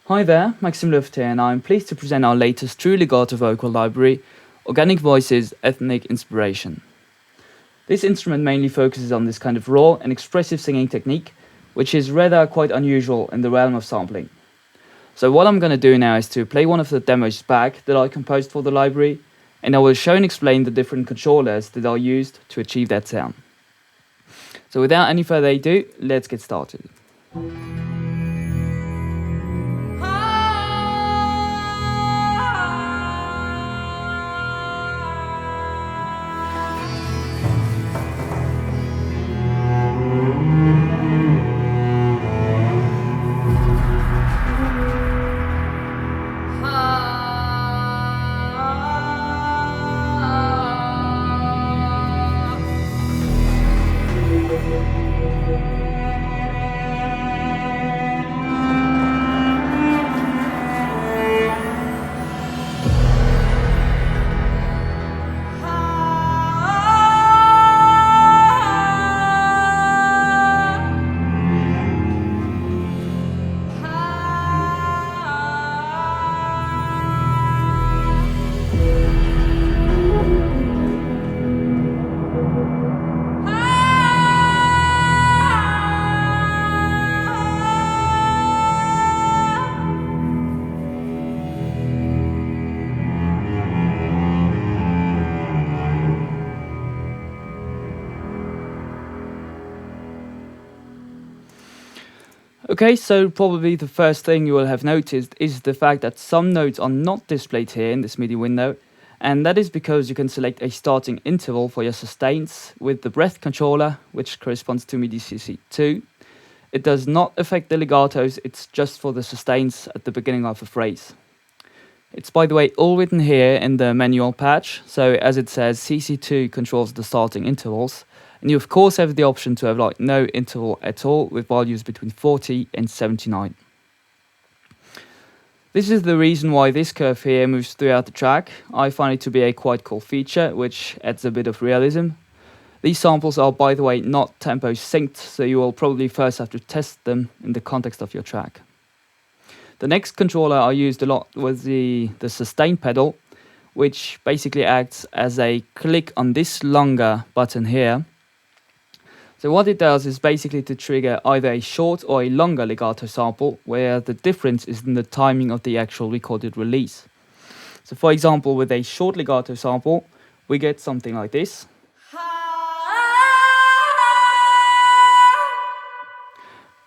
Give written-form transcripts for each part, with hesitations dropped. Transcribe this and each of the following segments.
Hi there, Maxim Luft here, and I'm pleased to present our latest true legato vocal library, Organic Voices Ethnic Inspiration. This instrument mainly focuses on this kind of raw and expressive singing technique, which is rather quite unusual in the realm of sampling. So what I'm going to do now is to play one of the demos back that I composed for the library, and I will show and explain the different controllers that are used to achieve that sound. So without any further ado, let's get started. Okay, so probably the first thing you will have noticed is the fact that some notes are not displayed here in this MIDI window, and that is because you can select a starting interval for your sustains with the breath controller, which corresponds to MIDI CC2. It does not affect the legatos, it's just for the sustains at the beginning of a phrase. It's, by the way, all written here in the manual patch, so as it says, CC2 controls the starting intervals. And you of course have the option to have no interval at all with values between 40 and 79. This is the reason why this curve here moves throughout the track. I find it to be a quite cool feature, which adds a bit of realism. These samples are, by the way, not tempo synced, so you will probably first have to test them in the context of your track. The next controller I used a lot was the sustain pedal, which basically acts as a click on this longer button here. So what it does is basically to trigger either a short or a longer legato sample, where the difference is in the timing of the actual recorded release. So for example, with a short legato sample, we get something like this.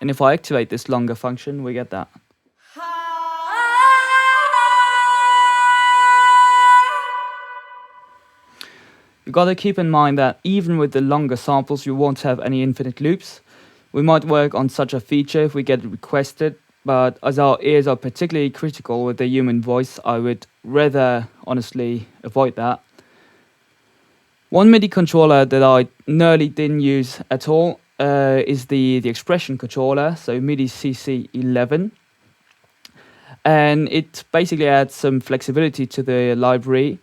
And if I activate this longer function, we get that. You gotta keep in mind that even with the longer samples, you won't have any infinite loops. We might work on such a feature if we get it requested, but as our ears are particularly critical with the human voice, I would rather honestly avoid that. One MIDI controller that I nearly didn't use at all is the expression controller, so MIDI CC11. And it basically adds some flexibility to the library,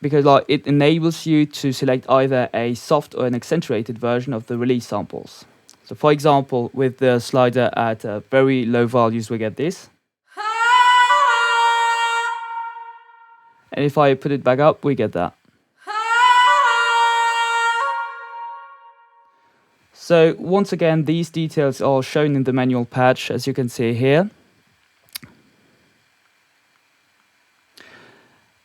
because it enables you to select either a soft or an accentuated version of the release samples. So for example, with the slider at very low values, we get this. And if I put it back up, we get that. So once again, these details are shown in the manual patch, as you can see here.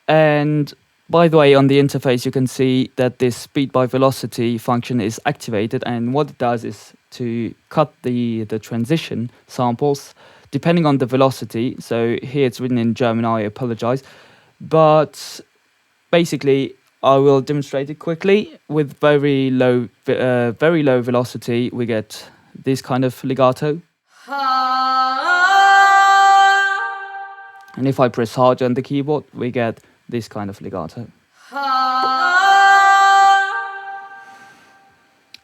And by the way, on the interface, you can see that this speed by velocity function is activated, and what it does is to cut the transition samples depending on the velocity. So here it's written in German, I apologize. But basically, I will demonstrate it quickly. With very low velocity, we get this kind of legato. And if I press hard on the keyboard, we get this kind of legato.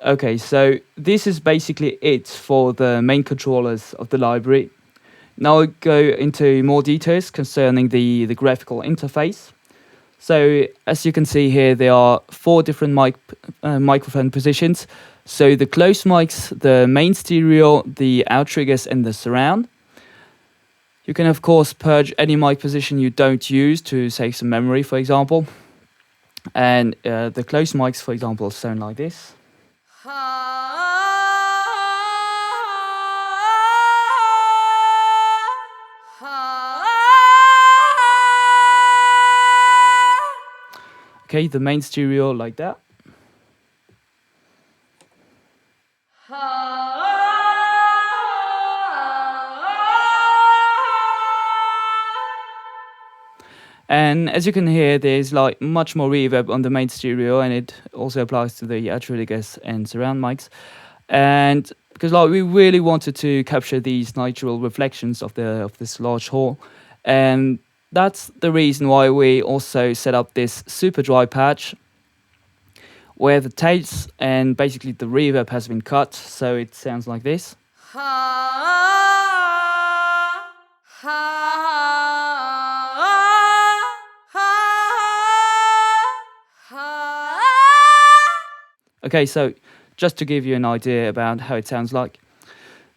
Okay, so this is basically it for the main controllers of the library. Now I'll go into more details concerning the graphical interface. So as you can see here, there are 4 different microphone positions. So the close mics, the main stereo, the outriggers and the surround. You can of course purge any mic position you don't use to save some memory, for example. And the close mics, for example, sound like this. Okay, the main stereo like that. And as you can hear, there's like much more reverb on the main stereo, and it also applies to the Outriggers and surround mics. And because like we really wanted to capture these natural reflections of this large hall, and that's the reason why we also set up this super dry patch, where the tails and basically the reverb has been cut, so it sounds like this. Okay, so just to give you an idea about how it sounds like.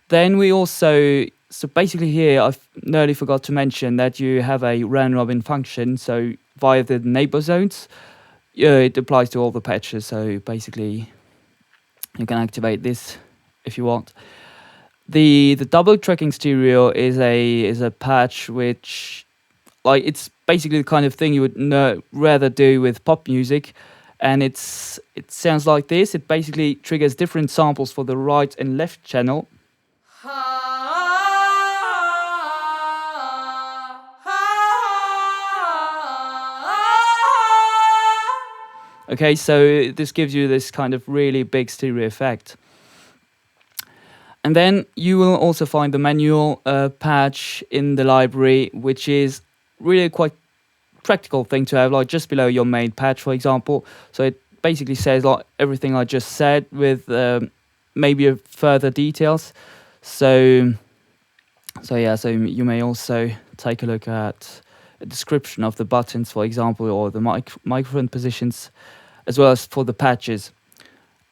Then we also, so basically here, I nearly forgot to mention that you have a round robin function. So via the neighbour zones, it applies to all the patches. So basically, you can activate this if you want. The double tracking stereo is a patch which, like, it's basically the kind of thing you would rather do with pop music. And it sounds like this. It basically triggers different samples for the right and left channel. Okay, so this gives you this kind of really big stereo effect. And then you will also find the manual patch in the library, which is really quite practical thing to have, like just below your main patch, for example. So it basically says like everything I just said with maybe further details. So you may also take a look at a description of the buttons, for example, or the microphone positions, as well as for the patches.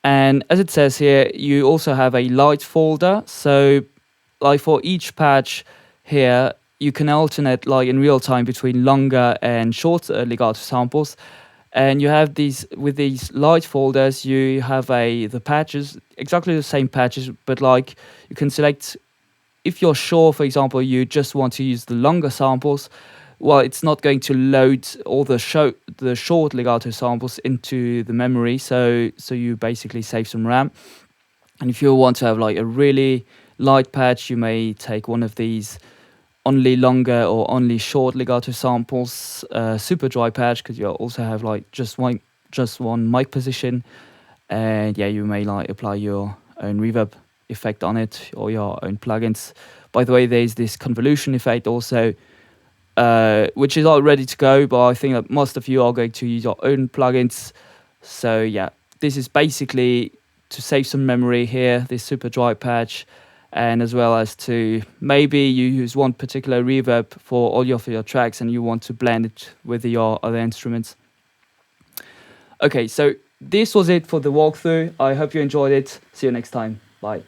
And as it says here, you also have a Lite folder. So like for each patch here, you can alternate like in real time between longer and shorter legato samples. And you have these, with these Lite folders, you have the patches, exactly the same patches, but like you can select, if you're sure, for example, you just want to use the longer samples, well, it's not going to load all the short legato samples into the memory, so you basically save some RAM. And if you want to have like a really light patch, you may take one of these only longer or only short legato samples, super dry patch, because you also have like just one mic position, and yeah, you may like apply your own reverb effect on it or your own plugins. By the way, there's this convolution effect also, which is all ready to go, but I think that most of you are going to use your own plugins. So yeah, this is basically to save some memory here, this super dry patch, and as well as to maybe you use one particular reverb for all of your tracks and you want to blend it with your other instruments. Okay, so this was it for the walkthrough. I hope you enjoyed it. See you next time. Bye.